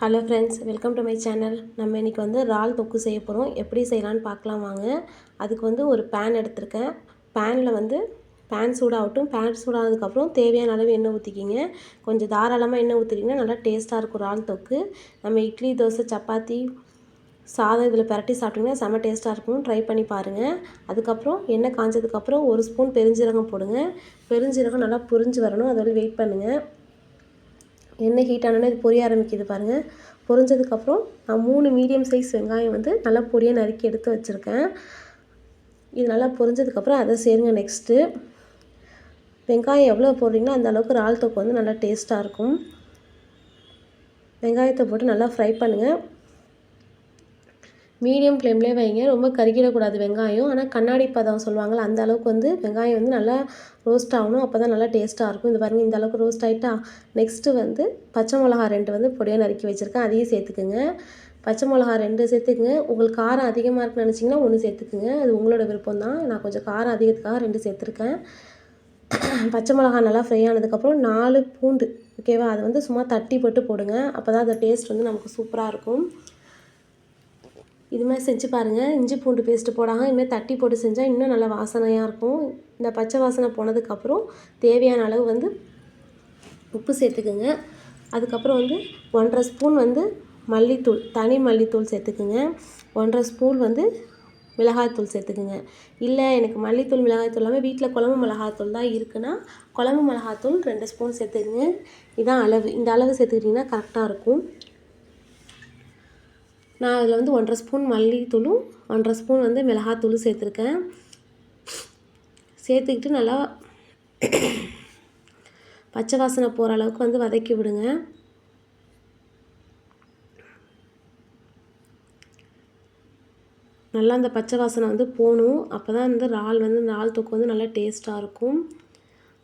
Hello friends, welcome to my channel. நம்ம இன்றைக்கி இறால் தொக்கு செய்ய போகிறோம். எப்படி செய்யலான்னு பார்க்கலாம் வாங்க. அதுக்கு ஒரு பேன் எடுத்திருக்கேன். பேனில் பேன் சூடாகட்டும். பேன் சூடானதுக்கப்புறம் தேவையான அளவு எண்ணெய் ஊற்றிக்கிங்க. கொஞ்சம் தாராளமாக எண்ணெய் ஊற்றிக்கிங்கன்னா நல்லா டேஸ்ட்டாக இருக்கும் இறால் தொக்கு. நம்ம இட்லி, தோசை, சப்பாத்தி, சாதம் இதில் பரட்டி சாப்பிட்டிங்கன்னா செம்ம டேஸ்ட்டாக இருக்கும். ட்ரை பண்ணி பாருங்கள். அதுக்கப்புறம் எண்ணெய் காஞ்சதுக்கப்புறம் 1 ஸ்பூன் பெருஞ்சீரகம் போடுங்க. பெருஞ்சீரகம் நல்லா புரிஞ்சு வரணும், அதோட வெயிட் பண்ணுங்கள். எண்ணெய் ஹீட் ஆனோடனே இது பொரிய ஆரம்பிக்குது பாருங்கள். பொரிஞ்சதுக்கப்புறம் நான் 3 மீடியம் சைஸ் வெங்காயம் நல்லா பொடியாக நறுக்கி எடுத்து வச்சுருக்கேன். இது நல்லா பொரிஞ்சதுக்கப்புறம் அதை சேருங்க. நெக்ஸ்ட்டு வெங்காயம் எவ்வளோ போடுறீங்களோ அந்த அளவுக்கு இறால் தொக்கு நல்லா டேஸ்ட்டாக இருக்கும். வெங்காயத்தை போட்டு நல்லா ஃப்ரை பண்ணுங்கள். மீடியம் ஃப்ளேம்லேயே வைங்க, ரொம்ப கருகிடக்கூடாது வெங்காயம். ஆனால் கண்ணாடி பதம் சொல்லுவாங்கள்ல, அந்த அளவுக்கு வெங்காயம் நல்லா ரோஸ்ட் ஆகணும். அப்போ தான் நல்லா டேஸ்ட்டாக இருக்கும். இது பாருங்கள், இந்த அளவுக்கு ரோஸ்ட் ஆகிட்டா. நெக்ஸ்ட்டு பச்சை மிளகா 2 பொடியாக நறுக்கி வச்சுருக்கேன், அதையும் சேர்த்துக்குங்க. பச்சை மிளகா 2 சேர்த்துக்குங்க. உங்களுக்கு காரம் அதிகமாக இருக்குன்னு நினச்சிங்கன்னா 1 சேர்த்துக்குங்க. அது உங்களோட விருப்பம் தான். நான் கொஞ்சம் காரம் அதிகத்துக்காக 2 சேர்த்துருக்கேன். பச்சை மிளகா நல்லா ஃப்ரை ஆனதுக்கப்புறம் 4 பூண்டு, ஓகேவா, அது சும்மா தட்டி போட்டு போடுங்க. அப்போ தான் அந்த டேஸ்ட் நமக்கு சூப்பராக இருக்கும். இதுமாதிரி செஞ்சு பாருங்கள். இஞ்சி பூண்டு பேஸ்ட்டு போடாமல் இதுமாதிரி தட்டி போட்டு செஞ்சால் இன்னும் நல்லா வாசனையாக இருக்கும். இந்த பச்சை வாசனை போனதுக்கப்புறம் தேவையான அளவு உப்பு சேர்த்துக்குங்க. அதுக்கப்புறம் 1.5 ஸ்பூன் மல்லித்தூள், தனி மல்லித்தூள் சேர்த்துக்குங்க. 1.5 ஸ்பூன் மிளகாய்த்தூள் சேர்த்துக்குங்க. இல்லை எனக்கு மல்லித்தூள் மிளகாய்த்தூள் இல்லாமல் வீட்டில் குழம்பு மிளகாய்த்தூள் தான் இருக்குன்னா குழம்பு மிளகாய்த்தூள் 2 ஸ்பூன் சேர்த்துக்குங்க. இதான் அளவு. இந்த அளவு சேர்த்துக்கிட்டிங்கன்னா கரெக்டாக இருக்கும். நான் அதில் 1.5 ஸ்பூன் மல்லித்தூளும் 1.5 ஸ்பூன் மிளகாத்தூளும் சேர்த்துருக்கேன். சேர்த்துக்கிட்டு நல்லா பச்சை வாசனை போகிற அளவுக்கு வதக்கி விடுங்க. நல்லா அந்த பச்சை வாசனை போகணும். அப்போ தான் இறால் இறால் தொக்கு நல்லா டேஸ்ட்டாக இருக்கும்.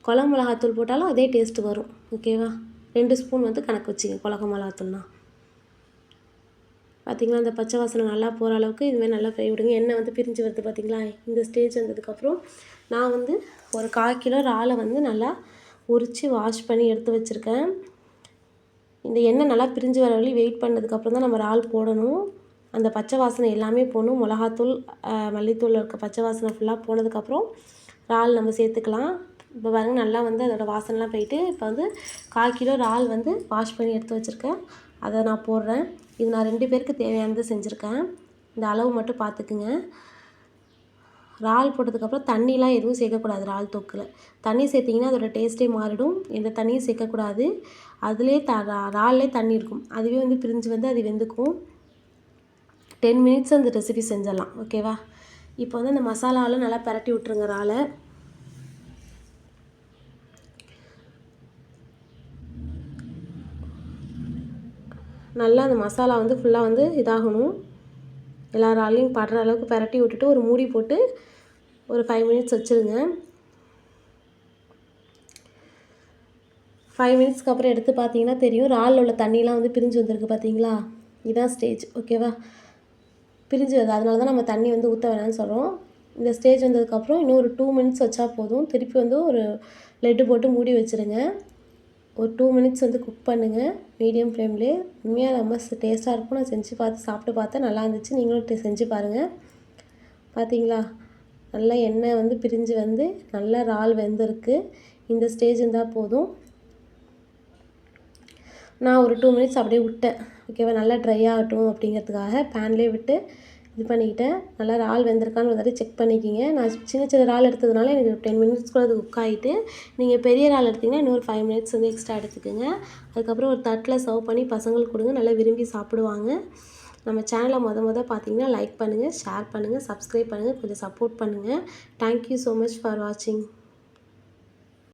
குழம்பு மிளகாத்தூள் போட்டாலும் அதே டேஸ்ட்டு வரும், ஓகேவா. 2 ஸ்பூன் கணக்கு வச்சுங்க குழம்பு மிளகாத்தூள்னா. பார்த்திங்களா, அந்த பச்சை வாசனை நல்லா போகிற அளவுக்கு இதுமாதிரி நல்லா ஃப்ரை விடுங்க. எண்ணெய் பிரிஞ்சு வருது பார்த்திங்களா. இந்த ஸ்டேஜ் வந்ததுக்கப்புறம் நான் ஒரு 1/4 கிலோ இறாலை நல்லா உரித்து வாஷ் பண்ணி எடுத்து வச்சுருக்கேன். இந்த எண்ணெய் நல்லா பிரிஞ்சு வர வழி வெயிட் பண்ணதுக்கப்புறம் தான் நம்ம இறால் போடணும். அந்த பச்சை வாசனை எல்லாமே போகணும். மிளகாத்தூள், மல்லித்தூள் இருக்க பச்சை வாசனை ஃபுல்லாக போனதுக்கப்புறம் இறால் நம்ம சேர்த்துக்கலாம். இப்போ பாருங்கள், நல்லா அதோடய வாசனைலாம் போயிட்டு இப்போ 1/4 கிலோ இறால் வாஷ் பண்ணி எடுத்து வச்சுருக்கேன். அதை நான் போடுறேன். இது நான் 2 பேருக்கு தேவையானது செஞ்சுருக்கேன். இந்த அளவு மட்டும் பார்த்துக்குங்க. இறால் போட்டதுக்கப்புறம் தண்ணிலாம் எதுவும் சேர்க்கக்கூடாது. இறால் தொக்கில் தண்ணி சேர்த்திங்கன்னா அதோடய டேஸ்ட்டே மாறிடும். எந்த தண்ணியும் சேர்க்கக்கூடாது. அதிலே இறால்லே தண்ணி இருக்கும். அதுவே பிரிஞ்சு அது வெந்துக்கும். 10 மினிட்ஸ் அந்த ரெசிபி செஞ்சிடலாம், ஓகேவா. இப்போ அந்த மசாலாவில் நல்லா பரட்டி விட்ருங்க இறாலை. நல்லா அந்த மசாலா ஃபுல்லாக இதாகணும். எல்லா இறாலையும் படுற அளவுக்கு பரட்டி விட்டுட்டு ஒரு மூடி போட்டு ஒரு 5 மினிட்ஸ் வச்சுருங்க. 5 மினிட்ஸ்க்கு அப்புறம் எடுத்து பார்த்தீங்கன்னா தெரியும், இறாலில் உள்ள தண்ணிலாம் பிரிஞ்சு வந்திருக்கு பார்த்தீங்களா. இதான் ஸ்டேஜ், ஓகேவா. பிரிஞ்சு வருது, அதனால தான் நம்ம தண்ணி ஊற்ற வேணாம்னு சொல்கிறோம். இந்த ஸ்டேஜ் வந்ததுக்கப்புறம் இன்னும் ஒரு 2 மினிட்ஸ் வச்சா போதும். திருப்பி ஒரு லெட்டு போட்டு மூடி வச்சுருங்க. ஒரு 2 மினிட்ஸ் குக் பண்ணுங்கள் மீடியம் ஃப்ளேம்லேயே. உண்மையாக ரொம்ப டேஸ்ட்டாக இருக்கும். நான் செஞ்சு பார்த்து சாப்பிட்டு பார்த்தேன், நல்லா இருந்துச்சு. நீங்களும் செஞ்சு பாருங்கள். பார்த்தீங்களா, நல்லா எண்ணெய் பிரிஞ்சு நல்லா இறால் வெந்திருக்கு. இந்த ஸ்டேஜ் இருந்தால் போதும். நான் ஒரு 2 மினிட்ஸ் அப்படியே விட்டேன், ஓகேவா. நல்லா ட்ரை ஆகட்டும் அப்படிங்கிறதுக்காக பேன்லேயே விட்டு இது பண்ணிக்கிட்டேன். நல்லா இறால் வெந்திருக்கான்னு ஒரு தடவை செக் பண்ணிக்கிங்க. நான் சின்ன சின்ன இறால் எடுத்ததுனால எனக்கு 10 மினிட்ஸ்க்குள்ள அது குக் ஆகிட்டு. நீங்கள் பெரிய இறால் எடுத்திங்கன்னா இன்னொரு 5 மினிட்ஸ் எக்ஸ்ட்ரா எடுத்துக்கோங்க. அதுக்கப்புறம் ஒரு தட்டில் சர்வ் பண்ணி பசங்களுக்கு கொடுங்க, நல்லா விரும்பி சாப்பிடுவாங்க. நம்ம சேனலை பார்த்தீங்கன்னா லைக் பண்ணுங்கள், ஷேர் பண்ணுங்கள், சப்ஸ்கிரைப் பண்ணுங்கள், கொஞ்சம் சப்போர்ட் பண்ணுங்கள். தேங்க்யூ ஸோ மச் ஃபார் வாட்சிங்.